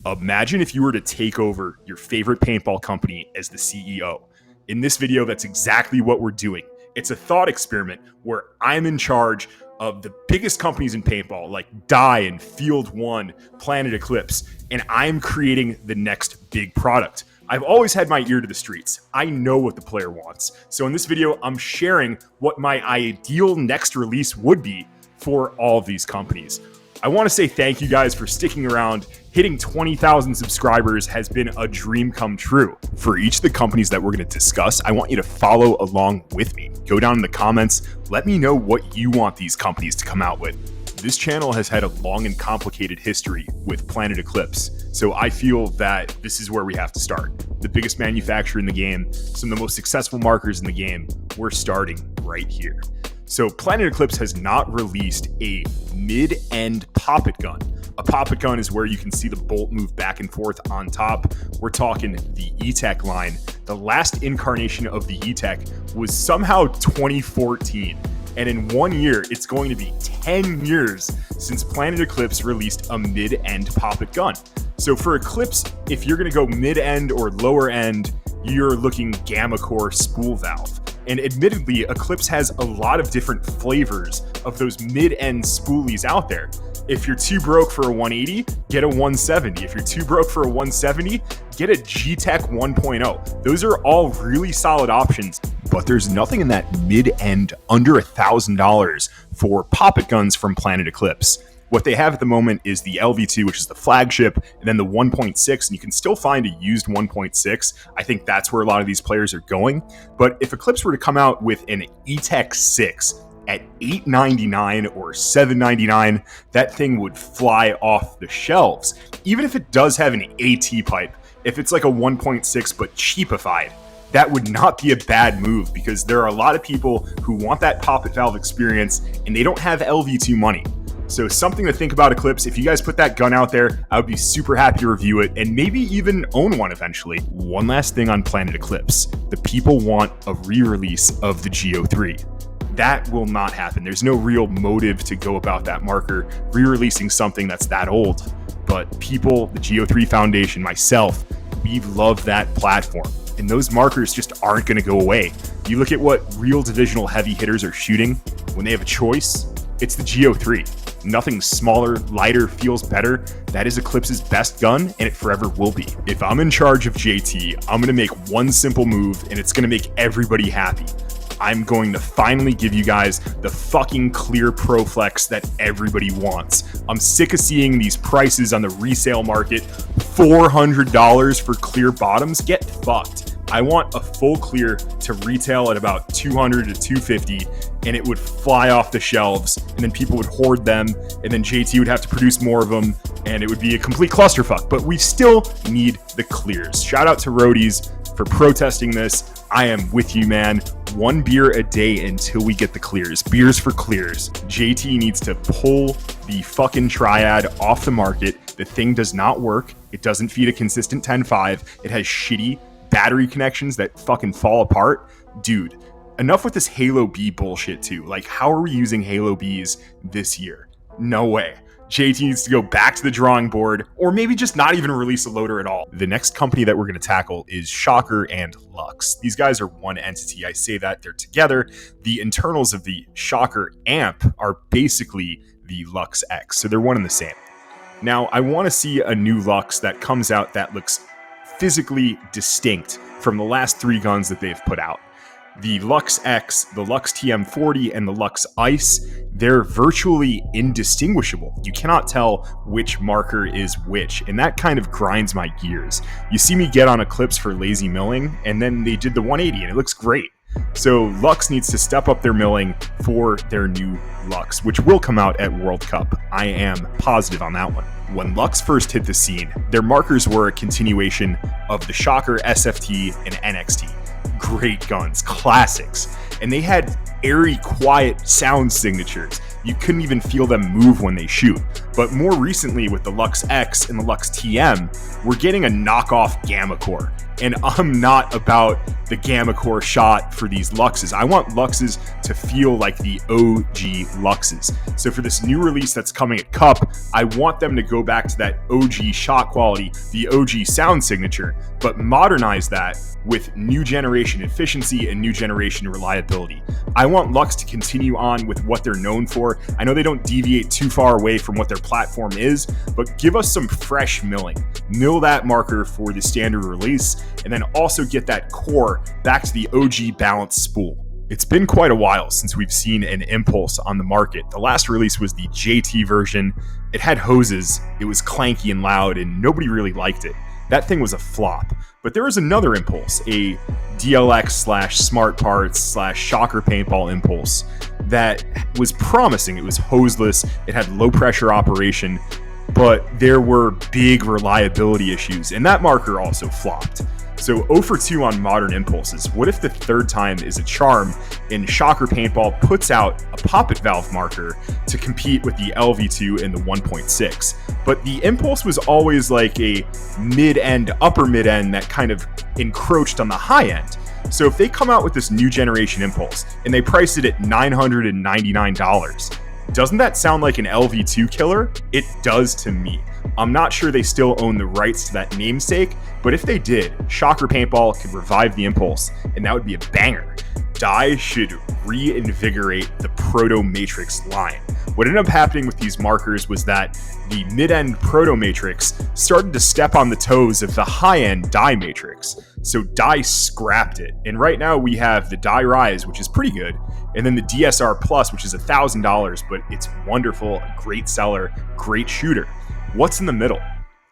Imagine if you were to take over your favorite paintball company as the CEO. In this video, that's exactly what we're doing. It's a thought experiment where I'm in charge of the biggest companies in paintball like Dye and Field One, Planet Eclipse, and I'm creating the next big product. I've always had my ear to the streets. I know what the player wants. So in this video, I'm sharing what my ideal next release would be for all of these companies. I want to say thank you guys for sticking around. Hitting 20,000 subscribers has been a dream come true. For each of the companies that we're going to discuss, I want you to follow along with me. Go down in the comments. Let me know what you want these companies to come out with. This channel has had a long and complicated history with Planet Eclipse, so I feel that this is where we have to start. The biggest manufacturer in the game, some of the most successful markers in the game, we're starting right here. So Planet Eclipse has not released a mid-end poppet gun. A poppet gun is where you can see the bolt move back and forth on top. We're talking the E-Tech line. The last incarnation of the E-Tech was somehow 2014. And in 1 year, it's going to be 10 years since Planet Eclipse released a mid-end poppet gun. So for Eclipse, if you're going to go mid-end or lower end, you're looking Gamma Core spool valve. And admittedly, Eclipse has a lot of different flavors of those mid-end spoolies out there. If you're too broke for a 180, get a 170. If you're too broke for a 170, get a G-Tech 1.0. Those are all really solid options, but there's nothing in that mid-end under $1,000 for poppet guns from Planet Eclipse. What they have at the moment is the LV2, which is the flagship, and then the 1.6, and you can still find a used 1.6. I think that's where a lot of these players are going. But if Eclipse were to come out with an E-Tech 6 at $899 or $799, that thing would fly off the shelves. Even if it does have an AT pipe, if it's like a 1.6 but cheapified, that would not be a bad move because there are a lot of people who want that poppet valve experience and they don't have LV2 money. So something to think about, Eclipse. If you guys put that gun out there, I would be super happy to review it and maybe even own one eventually. One last thing on Planet Eclipse. The people want a re-release of the GO3. That will not happen. There's no real motive to go about that marker re-releasing something that's that old. But people, the GO3 Foundation, myself, we love that platform. And those markers just aren't going to go away. You look at what real divisional heavy hitters are shooting when they have a choice, it's the GO3. Nothing smaller, lighter, feels better. That is Eclipse's best gun, and it forever will be. If I'm in charge of JT, I'm going to make one simple move, and it's going to make everybody happy. I'm going to finally give you guys the fucking clear ProFlex that everybody wants. I'm sick of seeing these prices on the resale market. $400 for clear bottoms? Get fucked. I want a full clear to retail at about $200 to $250, and it would fly off the shelves, and then people would hoard them, and then JT would have to produce more of them, and it would be a complete clusterfuck. But we still need the clears. Shout out to Roadies for protesting this. I am with you, man. One beer a day until we get the clears. Beers for clears. JT needs to pull the fucking Triad off the market. The thing does not work. It doesn't feed a consistent 10.5. It has shitty battery connections that fucking fall apart. Dude, enough with this Halo B bullshit too. Like, how are we using Halo Bs this year? No way. JT needs to go back to the drawing board, or maybe just not even release a loader at all. The next company that we're going to tackle is Shocker and LUXE. These guys are one entity. I say that they're together. The internals of the Shocker amp are basically the LUXE X, so they're one and the same. Now, I want to see a new LUXE that comes out that looks physically distinct from the last three guns that they've put out. The LUXE X, the LUXE TM40, and the LUXE Ice, they're virtually indistinguishable. You cannot tell which marker is which, and that kind of grinds my gears. You see me get on Eclipse for lazy milling, and then they did the 180, and it looks great. So LUXE needs to step up their milling for their new LUXE, which will come out at World Cup. I am positive on that one. When LUXE first hit the scene, their markers were a continuation of the Shocker SFT and NXT. Great guns, classics. And they had airy, quiet sound signatures. You couldn't even feel them move when they shoot. But more recently with the LUXE X and the LUXE TM, we're getting a knockoff Gamma Core. And I'm not about the Gamma Core shot for these Luxes. I want Luxes to feel like the OG Luxes. So for this new release that's coming at Cup, I want them to go back to that OG shot quality, the OG sound signature, but modernize that with new generation efficiency and new generation reliability. I want Luxe to continue on with what they're known for. I know they don't deviate too far away from what their platform is, but give us some fresh milling. Mill that marker for the standard release, and then also get that core back to the OG balanced spool. It's been quite a while since we've seen an Impulse on the market. The last release was the JT version. It had hoses, it was clanky and loud, and nobody really liked it. That thing was a flop. But there was another Impulse, a DLX / Smart Parts / Shocker Paintball Impulse that was promising. It was hoseless, it had low pressure operation, but there were big reliability issues, and that marker also flopped. So 0 for 2 on modern Impulses. What if the third time is a charm and Shocker Paintball puts out a poppet valve marker to compete with the LV2 and the 1.6? But the Impulse was always like a mid-end, upper mid-end that kind of encroached on the high end. So if they come out with this new generation Impulse and they price it at $999, doesn't that sound like an LV2 killer? It does to me. I'm not sure they still own the rights to that namesake, but if they did, Shocker Paintball could revive the Impulse, and that would be a banger. Dye should reinvigorate the Proto Matrix line. What ended up happening with these markers was that the mid-end Proto Matrix started to step on the toes of the high-end Dye Matrix. So Dye scrapped it. And right now we have the Dye Rise, which is pretty good, and then the DSR Plus, which is $1,000, but it's wonderful, a great seller, great shooter. What's in the middle?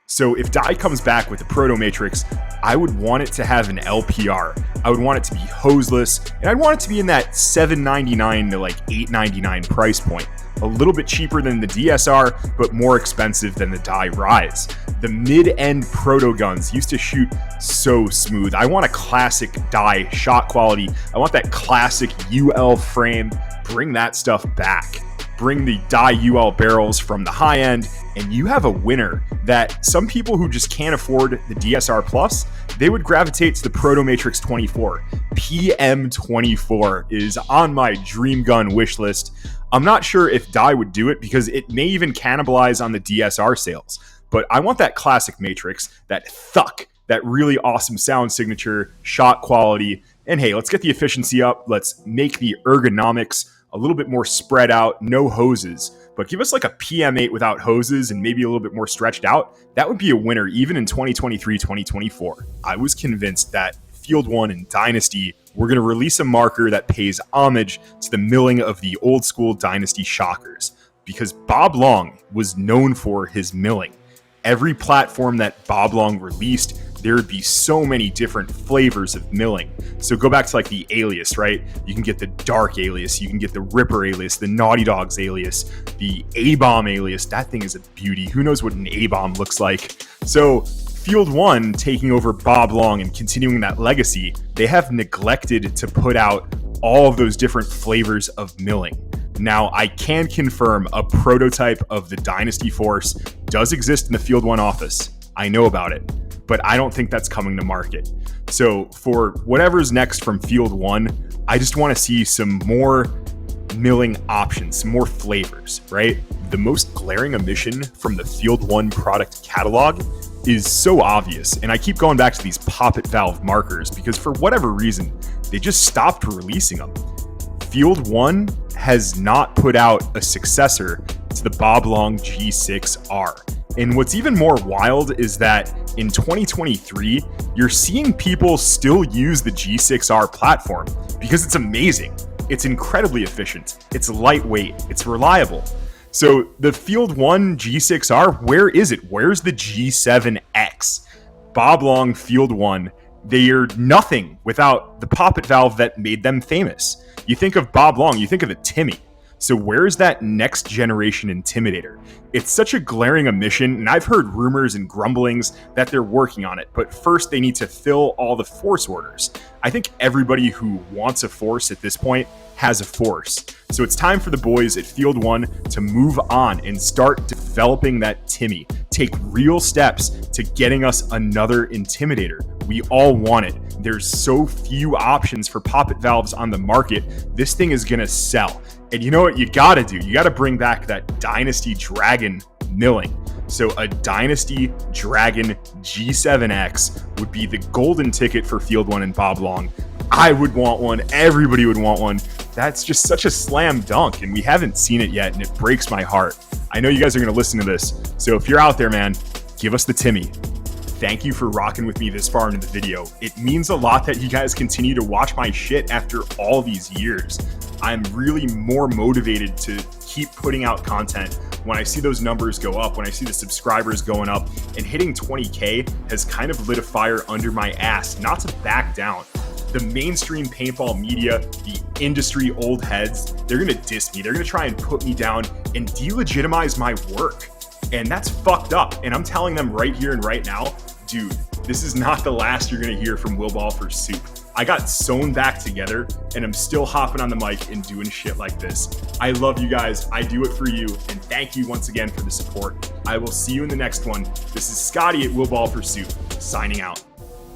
So if Dye comes back with the Proto Matrix, I would want it to have an LPR. I would want it to be hoseless, and I'd want it to be in that $799 to like $899 price point. A little bit cheaper than the DSR, but more expensive than the Dye Rise. The mid-end Proto guns used to shoot so smooth. I want a classic Dye shot quality. I want that classic UL frame. Bring that stuff back. Bring the Dye UL barrels from the high end, and you have a winner that some people who just can't afford the DSR Plus, they would gravitate to the Proto Matrix 24. PM24 is on my dream gun wish list. I'm not sure if Dye would do it because it may even cannibalize on the DSR sales, but I want that classic Matrix, that thuck, that really awesome sound signature, shot quality, and hey, let's get the efficiency up. Let's make the ergonomics a little bit more spread out, no hoses, but give us like a PM8 without hoses and maybe a little bit more stretched out. That would be a winner even in 2023, 2024. I was convinced that Field 1 and Dynasty were going to release a marker that pays homage to the milling of the old school Dynasty Shockers, because Bob Long was known for his milling. Every platform that Bob Long released, there would be so many different flavors of milling. So go back to like the alias, right? You can get the dark alias, you can get the Ripper alias, the Naughty Dogs alias, the A-Bomb alias. That thing is a beauty. Who knows what an A-Bomb looks like? So Field 1 taking over Bob Long and continuing that legacy, they have neglected to put out all of those different flavors of milling. Now, I can confirm a prototype of the Dynasty Force does exist in the Field 1 office. I know about it, but I don't think that's coming to market. So for whatever's next from Field 1, I just want to see some more milling options, some more flavors, right? The most glaring omission from the Field 1 product catalog is so obvious, and I keep going back to these poppet valve markers because for whatever reason, they just stopped releasing them. Field 1 has not put out a successor to the Bob Long G6R. And what's even more wild is that in 2023, you're seeing people still use the G6R platform because it's amazing. It's incredibly efficient. It's lightweight. It's reliable. So the Field 1 G6R, where is it? Where's the G7X? Bob Long Field 1, they are nothing without the poppet valve that made them famous. You think of Bob Long, you think of the Timmy. So where's that next generation Intimidator? It's such a glaring omission, and I've heard rumors and grumblings that they're working on it, but first they need to fill all the force orders. I think everybody who wants a force at this point has a force. So it's time for the boys at Field 1 to move on and start developing that Timmy. Take real steps to getting us another Intimidator. We all want it. There's so few options for poppet valves on the market. This thing is gonna sell. And you know what you gotta do? You gotta bring back that Dynasty Dragon milling. So a Dynasty Dragon G7X would be the golden ticket for Field 1 and Bob Long. I would want one. Everybody would want one. That's just such a slam dunk, and we haven't seen it yet, and it breaks my heart. I know you guys are going to listen to this, so if you're out there, man, give us the Timmy. Thank you for rocking with me this far into the video. It means a lot that you guys continue to watch my shit after all these years. I'm really more motivated to keep putting out content when I see those numbers go up, when I see the subscribers going up, and hitting 20K has kind of lit a fire under my ass not to back down. The mainstream paintball media, the industry old heads, they're gonna diss me. They're gonna try and put me down and delegitimize my work. And that's fucked up. And I'm telling them right here and right now, dude, this is not the last you're gonna hear from Will Ball for Soup. I got sewn back together and I'm still hopping on the mic and doing shit like this. I love you guys. I do it for you. And thank you once again for the support. I will see you in the next one. This is Scotty at Will Ball for Soup, signing out.